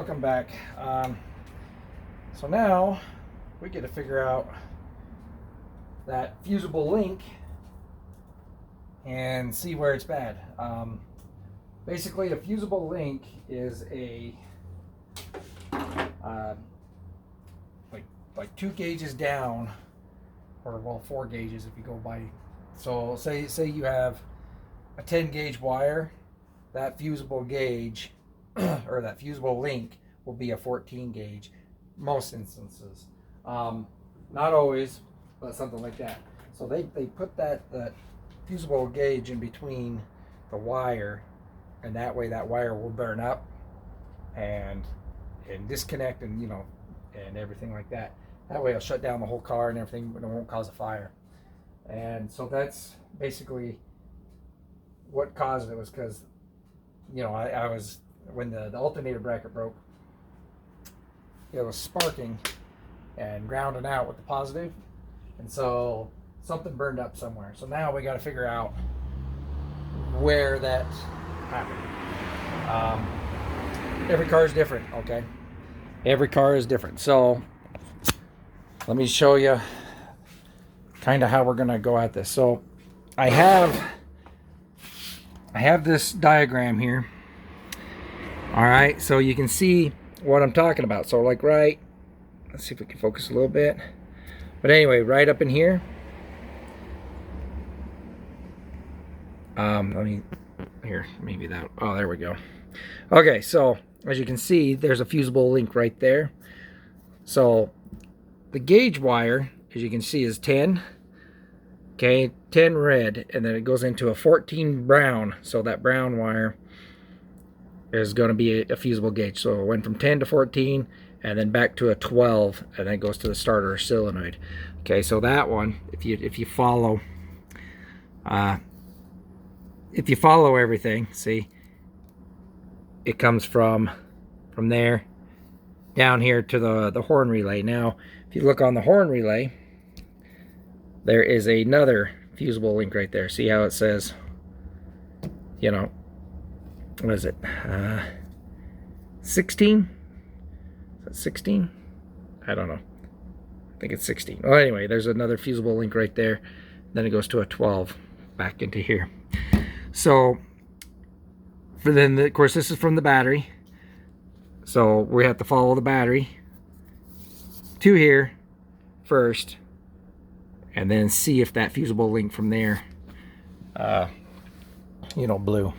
welcome back. So now we get to figure out that fusible link and see where it's bad. Basically, a fusible link is a like 2 gauges down, or well, 4 gauges if you go by. So say you have a 10 gauge wire, that fusible gauge or that fusible link will be a 14 gauge most instances. Not always, but something like that. So they put that fusible gauge in between the wire, and that way that wire will burn up and disconnect, and and everything like that. That way it'll shut down the whole car and everything, but it won't cause a fire. And so that's basically what caused it, was because I was, when the alternator bracket broke, it was sparking and grounding out with the positive, and so something burned up somewhere. So now we got to figure out where that happened. Every car is different, okay? Every car is different. So let me show you kind of how we're gonna go at this. So I have this diagram here. All right, so you can see what I'm talking about. So like let's see if we can focus a little bit. But anyway, right up in here. Maybe that, oh, there we go. Okay, so as you can see, there's a fusible link right there. So the gauge wire, as you can see, is 10. Okay, 10 red, and then it goes into a 14 brown. So that brown wire is going to be a fusible gauge. So it went from 10 to 14, and then back to a 12, and then it goes to the starter solenoid. Okay, so that one, if you follow everything, see, it comes from there down here to the horn relay. Now, if you look on the horn relay, there is another fusible link right there. See how it says, what is it? 16? Is that 16? I don't know. I think it's 16. Well, anyway, there's another fusible link right there. Then it goes to a 12 back into here. So, of course, this is from the battery. So we have to follow the battery to here first, and then see if that fusible link from there, blew.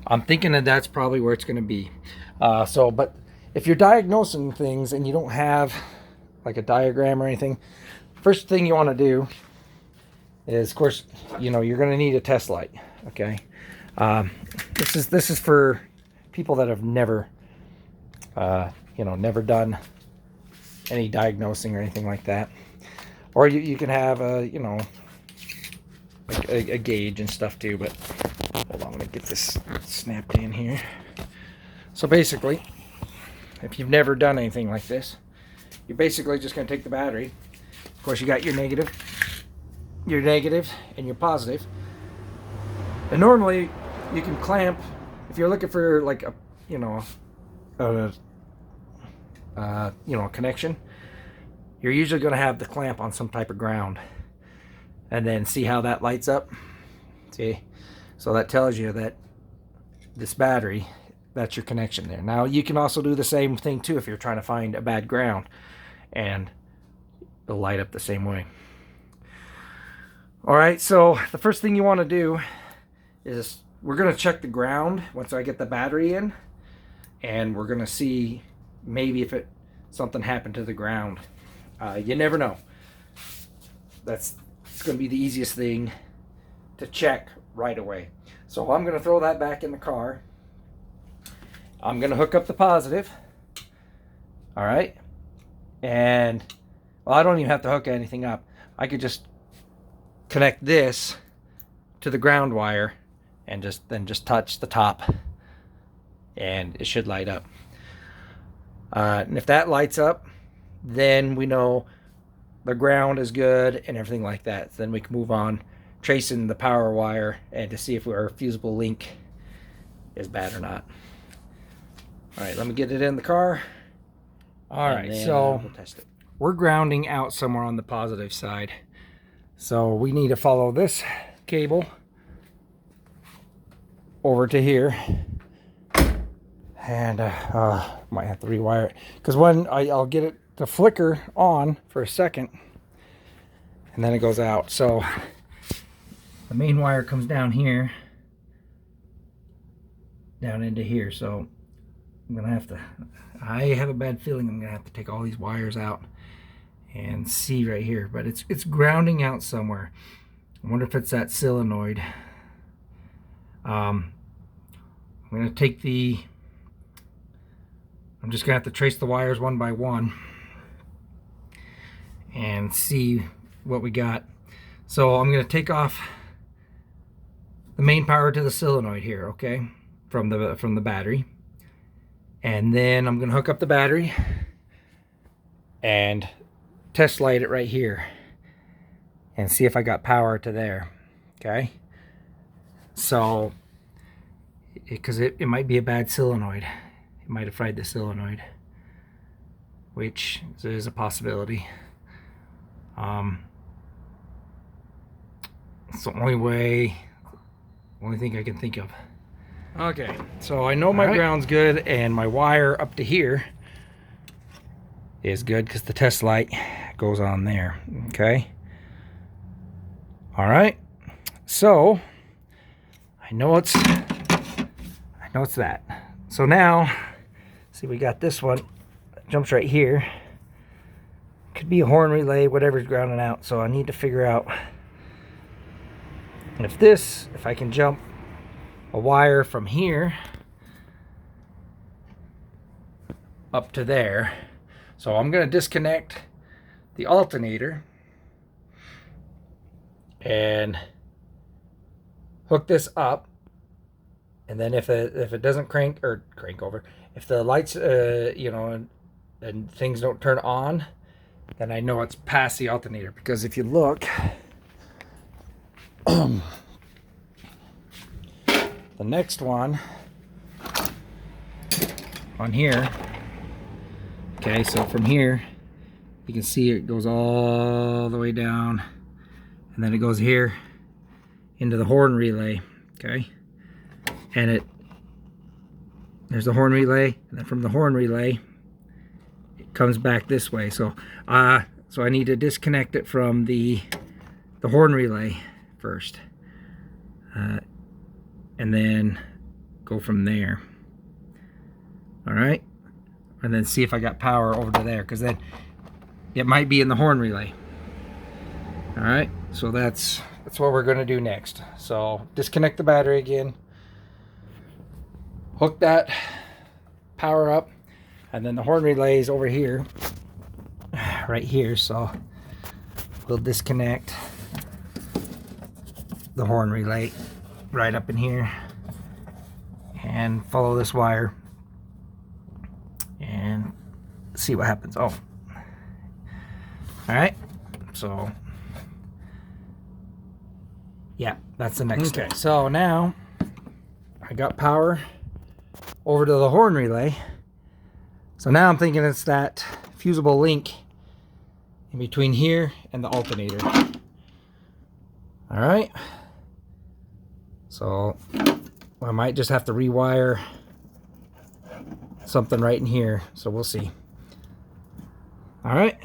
I'm thinking that's probably where it's going to be. But if you're diagnosing things and you don't have like a diagram or anything, first thing you want to do is, of course, you're going to need a test light. Okay, this is for people that have never never done any diagnosing or anything like that. Or you can have a gauge and stuff too. But hold on, let me get this snapped in here. So basically, if you've never done anything like this, you're basically just going to take the battery. Of course, you got your negative and your positive. And normally you can clamp, if you're looking for like a connection, you're usually going to have the clamp on some type of ground, and then see how that lights up. See, so that tells you that this battery, that's your connection there. Now you can also do the same thing too if you're trying to find a bad ground, and it'll light up the same way. All right, so the first thing you want to do is, we're going to check the ground once I get the battery in, and we're going to see maybe if something happened to the ground. You never know. It's going to be the easiest thing to check right away. So I'm going to throw that back in the car. I'm going to hook up the positive. All right. And, well, I don't even have to hook anything up. I could just connect this to the ground wire and then just touch the top, and it should light up. And if that lights up, then we know the ground is good and everything like that. Then we can move on tracing the power wire and to see if our fusible link is bad or not. All right, let me get it in the car. All right, so we'll test it. We're grounding out somewhere on the positive side. So we need to follow this cable over to here. And might have to rewire it. Because when I'll get it to flicker on for a second. And then it goes out. So the main wire comes down here. Down into here. So I'm going to have to... I have a bad feeling I'm going to have to take all these wires out and see right here. But it's grounding out somewhere. I wonder if it's that solenoid. I'm going to take the... I'm just going to have to trace the wires one by one and see what we got. So I'm going to take off the main power to the solenoid here, okay, from the battery. And then I'm going to hook up the battery and test light it right here and see if I got power to there, okay? So, because it might be a bad solenoid. It might have fried the solenoid, which is a possibility. It's the only thing I can think of. Okay, so I know my ground's good and my wire up to here is good because the test light goes on there, okay? All right, so I know it's that. So now, see, we got this one that jumps right here. Could be a horn relay, whatever's grounding out. So I need to figure out if I can jump a wire from here up to there. So I'm going to disconnect the alternator and hook this up. And then if it doesn't crank over, if the lights, you know, and things don't turn on, then I know it's past the alternator. Because if you look, the next one on here, okay, so from here, you can see it goes all the way down, and then it goes here into the horn relay, okay? And there's the horn relay, and then from the horn relay it comes back this way. So I need to disconnect it from the horn relay first, and then go from there. All right, and then see if I got power over to there, because then it might be in the horn relay. All right, so that's what we're going to do next. So disconnect the battery again, hook that power up, and then the horn relay is over here, right here. So we'll disconnect the horn relay right up in here and follow this wire and see what happens. Oh, all right, so yeah, that's the next step. So now I got power over to the horn relay. So now I'm thinking it's that fusible link in between here and the alternator. All right, so I might just have to rewire something right in here, so we'll see. All right,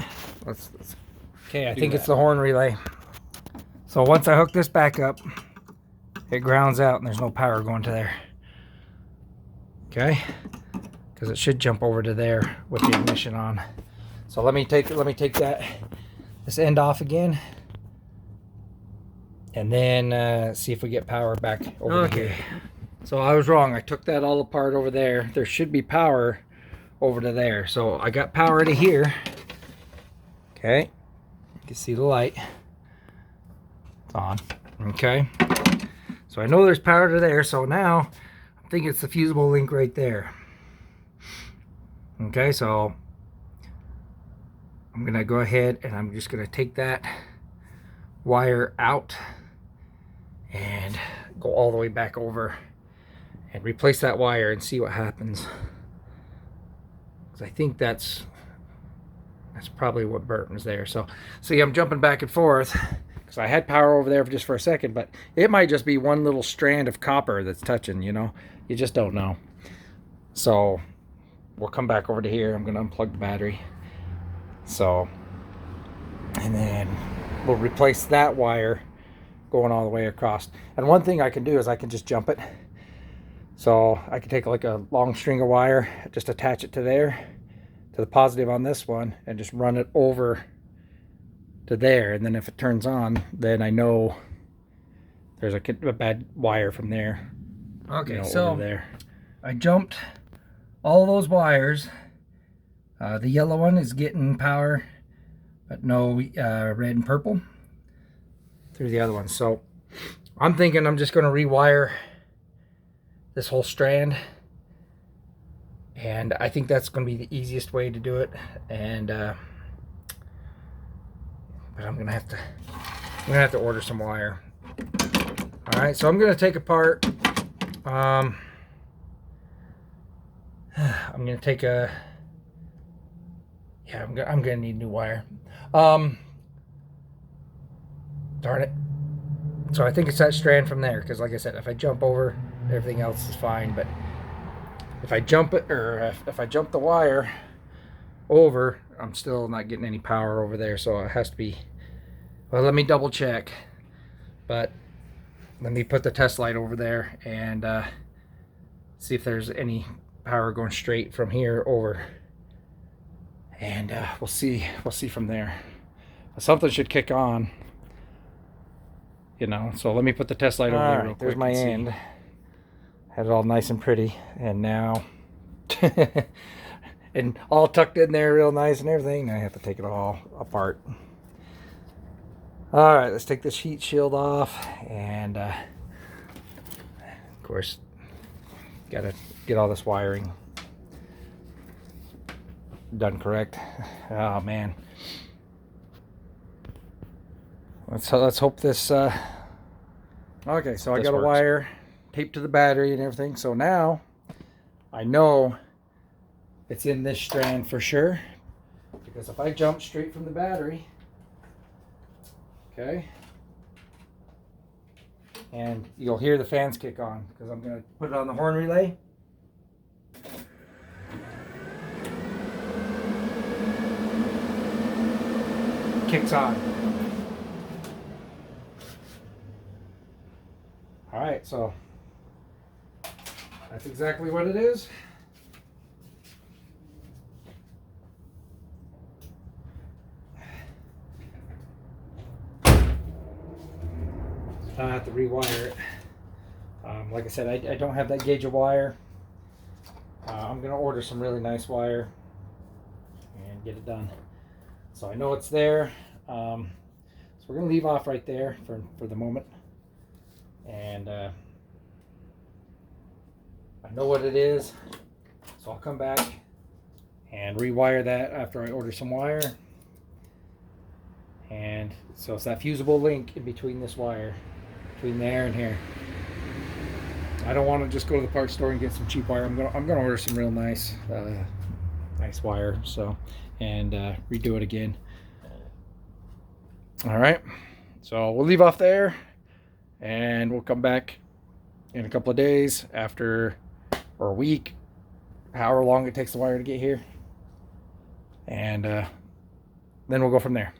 okay, I think it's the horn relay. So once I hook this back up, it grounds out and there's no power going to there. Okay, because it should jump over to there with the ignition on. So let me take this end off again, and then see if we get power back over to here. So I was wrong. I took that all apart over there. There should be power over to there. So I got power to here. Okay, you can see the light. It's on. Okay, so I know there's power to there. So now I think it's the fusible link right there. Okay, so I'm gonna go ahead and I'm just gonna take that wire out and go all the way back over and replace that wire and see what happens. I think that's probably what burns there. So see, I'm jumping back and forth because I had power over there just for a second, but it might just be one little strand of copper that's touching, you know. You just don't know. So we'll come back over to here. I'm going to unplug the battery. So, and then we'll replace that wire going all the way across. And one thing I can do is I can just jump it. So I can take like a long string of wire, just attach it to there, to the positive on this one, and just run it over to there. And then if it turns on, then I know there's a bad wire from there. Okay, you know, so over there. I jumped all those wires. The yellow one is getting power, but no red and purple through the other one. So I'm thinking I'm just going to rewire this whole strand, and I think that's going to be the easiest way to do it. And but I'm gonna have to order some wire. All right, so I'm gonna take apart. I'm gonna take a. Yeah, I'm gonna need new wire. Darn it. So I think it's that strand from there, because like I said, if I jump over, everything else is fine. But if I jump it, or if I jump the wire over, I'm still not getting any power over there. So it has to be, well, let me double check. But let me put the test light over there and see if there's any power going straight from here over. And we'll see from there. Something should kick on, you know. So let me put the test light over there real quick. There's my end. Had it all nice and pretty, and now and all tucked in there real nice and everything. I have to take it all apart. All right, let's take this heat shield off, and of course gotta get all this wiring done correct. Oh man, let's hope this okay, so I got a wire taped to the battery and everything. So now I know it's in this strand for sure, because if I jump straight from the battery, okay, and you'll hear the fans kick on because I'm going to put it on the horn relay. Kicks on. All right, so that's exactly what it is. I have to rewire it. Like I said, I don't have that gauge of wire. I'm going to order some really nice wire and get it done. So I know it's there. So we're going to leave off right there for the moment. And I know what it is. So I'll come back and rewire that after I order some wire. And so it's that fusible link in between this wire, between there and here. I don't want to just go to the parts store and get some cheap wire. I'm gonna order some real nice wire. So, and redo it again. All right. So we'll leave off there, and we'll come back in a couple of days after, or a week, however long it takes the wire to get here, and then we'll go from there.